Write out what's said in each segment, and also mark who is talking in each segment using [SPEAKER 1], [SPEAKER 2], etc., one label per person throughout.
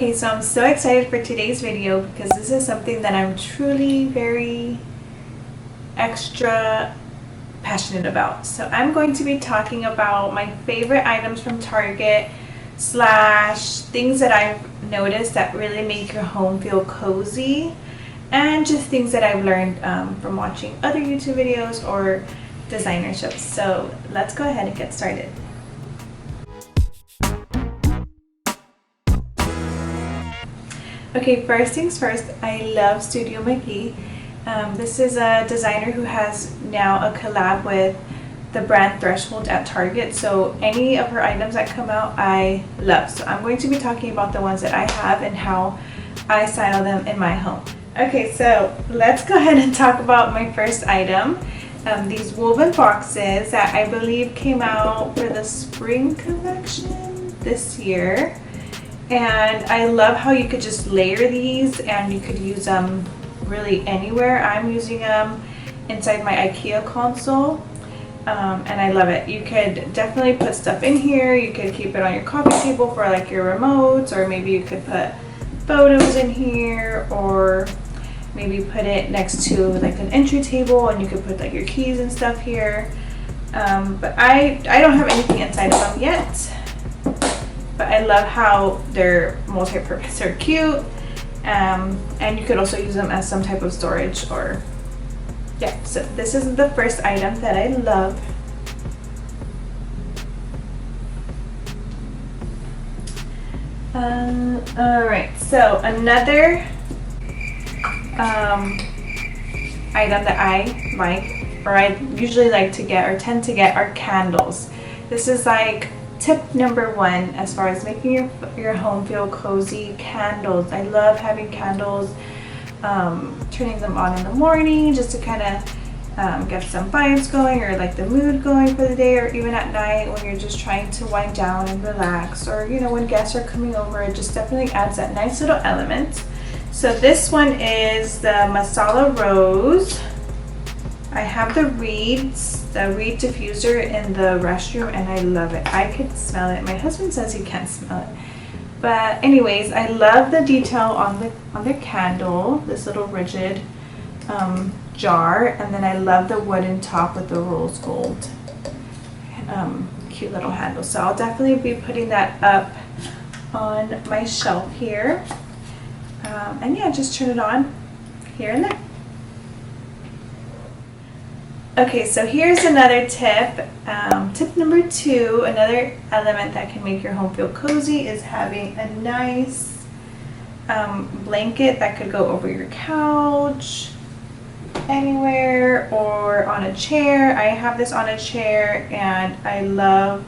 [SPEAKER 1] Okay, so I'm so excited for today's video because this is something that I'm truly very extra passionate about. So I'm going to be talking about my favorite items from Target slash things that I've noticed that really make your home feel cozy, and just things that I've learned from watching other YouTube videos or designer shows. So let's go ahead and get started. Okay, first things first, I love Studio Mcgee. This is a designer who has now a collab with the brand Threshold at Target. So any of her items that come out, I love. So I'm going to be talking about the ones that I have and how I style them in my home. Okay, so let's go ahead and talk about my first item. These woven boxes that I believe came out for the spring collection this year. And I love how you could just layer these and you could use them really anywhere. I'm using them inside my IKEA console, and I love it. You could definitely put stuff in here. You could keep it on your coffee table for like your remotes, or maybe you could put photos in here, or maybe put it next to like an entry table and you could put like your keys and stuff here. But I don't have anything inside of them yet. But I love how they're multi-purpose. They're cute, and you could also use them as some type of storage, or yeah. So this is the first item that I love. Alright, so another item that I like, or I usually like to get or tend to get, are candles. This is like tip number one as far as making your home feel cozy. Candles. I love having candles, turning them on in the morning just to kind of get some vibes going, or like the mood going for the day, or even at night when you're just trying to wind down and relax, or you know, when guests are coming over. It just definitely adds that nice little element. So this one is the Masala Rose. I have the reed diffuser in the restroom, and I love it. I could smell it. My husband says he can't smell it. But anyways, I love the detail on the candle, this little rigid jar, and then I love the wooden top with the rose gold cute little handle. So I'll definitely be putting that up on my shelf here. And yeah, just turn it on here and there. Okay, so here's another tip. Tip number two, another element that can make your home feel cozy is having a nice blanket that could go over your couch, anywhere, or on a chair. I have this on a chair, and I love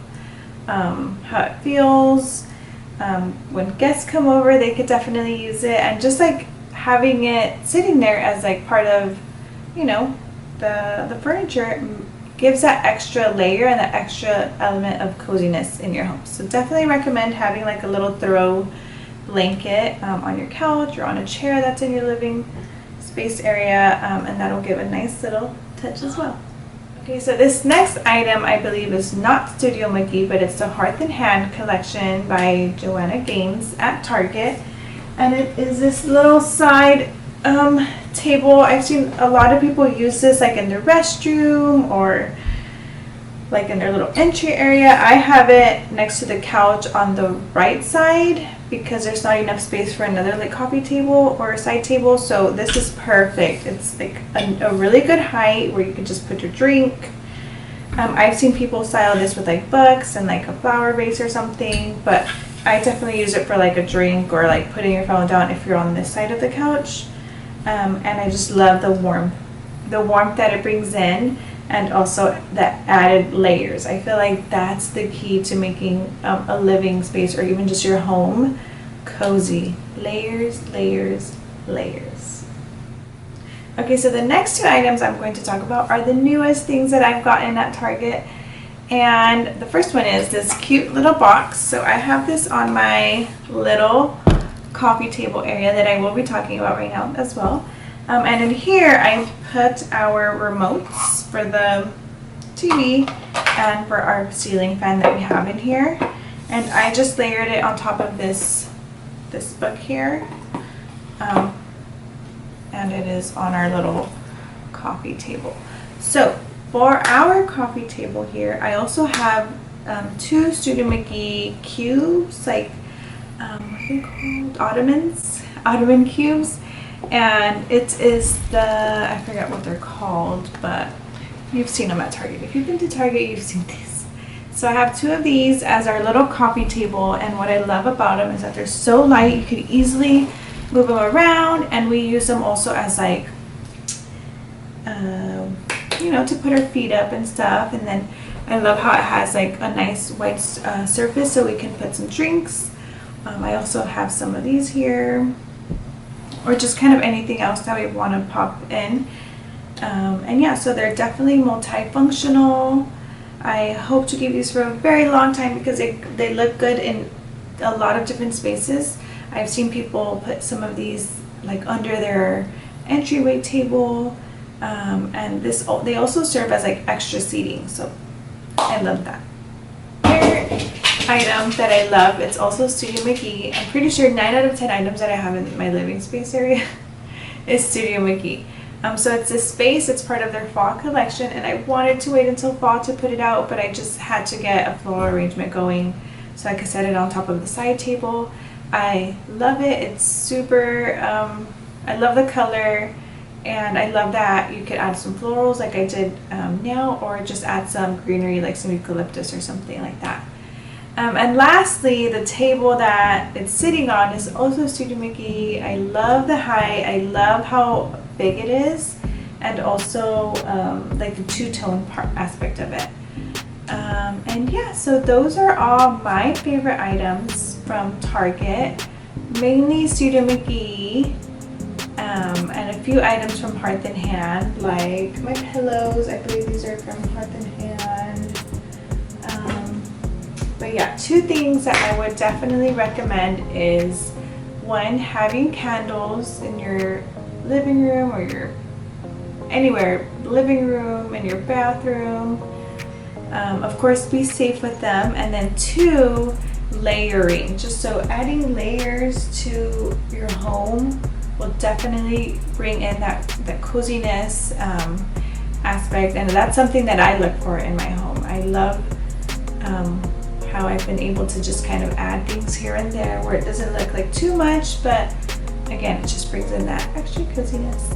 [SPEAKER 1] how it feels. When guests come over, they could definitely use it, and just like having it sitting there as like part of, you know, the furniture gives that extra layer and that extra element of coziness in your home. So definitely recommend having like a little throw blanket on your couch or on a chair that's in your living space area, and that'll give a nice little touch as well. Okay, so this next item I believe is not Studio Mcgee, but it's the Hearth and Hand collection by Joanna Gaines at Target, and it is this little side table. I've seen a lot of people use this like in their restroom or like in their little entry area. I have it next to the couch on the right side because there's not enough space for another like coffee table or a side table. So this is perfect. It's like a really good height where you can just put your drink. I've seen people style this with like books and like a flower vase or something, but I definitely use it for like a drink or like putting your phone down if you're on this side of the couch. And I just love the warmth that it brings in, and also the added layers. I feel like that's the key to making a living space or even just your home cozy. Layers, layers, layers. Okay, so the next two items I'm going to talk about are the newest things that I've gotten at Target. And the first one is this cute little box. So I have this on my little coffee table area that I will be talking about right now as well. And in here I put our remotes for the TV and for our ceiling fan that we have in here. And I just layered it on top of this this book here. And it is on our little coffee table. So for our coffee table here, I also have 2 Studio Mcgee cubes, like what are they called? Ottoman cubes. And it is I forget what they're called, but you've seen them at Target. If you've been to Target, you've seen these. So I have 2 of these as our little coffee table, and what I love about them is that they're so light, you could easily move them around, and we use them also as like, you know, to put our feet up and stuff. And then I love how it has like a nice white surface so we can put some drinks. I also have some of these here, or just kind of anything else that we want to pop in. And yeah, so they're definitely multifunctional. I hope to keep these for a very long time because they look good in a lot of different spaces. I've seen people put some of these like under their entryway table, and they also serve as like extra seating, so I love that. Here item that I love, it's also Studio Mcgee. I'm pretty sure 9 out of 10 items that I have in my living space area is Studio Mcgee. So it's this space, it's part of their fall collection, and I wanted to wait until fall to put it out, but I just had to get a floral arrangement going so I could set it on top of the side table. I love it. It's super, I love the color, and I love that you could add some florals like I did now, or just add some greenery like some eucalyptus or something like that. And lastly, the table that it's sitting on is also Studio Mcgee. I love the height. I love how big it is, and also like the two-tone aspect of it. And yeah, so those are all my favorite items from Target, mainly Studio Mcgee, and a few items from Hearth and Hand, like my pillows. I believe these are from Hearth and Hand. But yeah, 2 things that I would definitely recommend is, 1, having candles in your living room or your anywhere, living room, in your bathroom. Of course, be safe with them. And then 2, layering. Just so adding layers to your home will definitely bring in that coziness aspect, and that's something that I look for in my home. I love how I've been able to just kind of add things here and there where it doesn't look like too much, but again, it just brings in that extra coziness.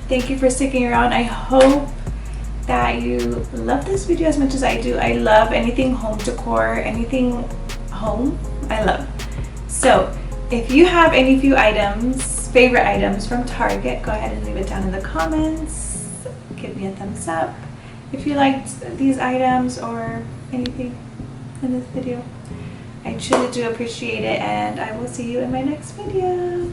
[SPEAKER 1] Thank you for sticking around. I hope that you love this video as much as I do. I love anything home decor, anything home, I love. So if you have any favorite items from Target, go ahead and leave it down in the comments. Give me a thumbs up if you liked these items or anything in this video. I truly do appreciate it, and I will see you in my next video.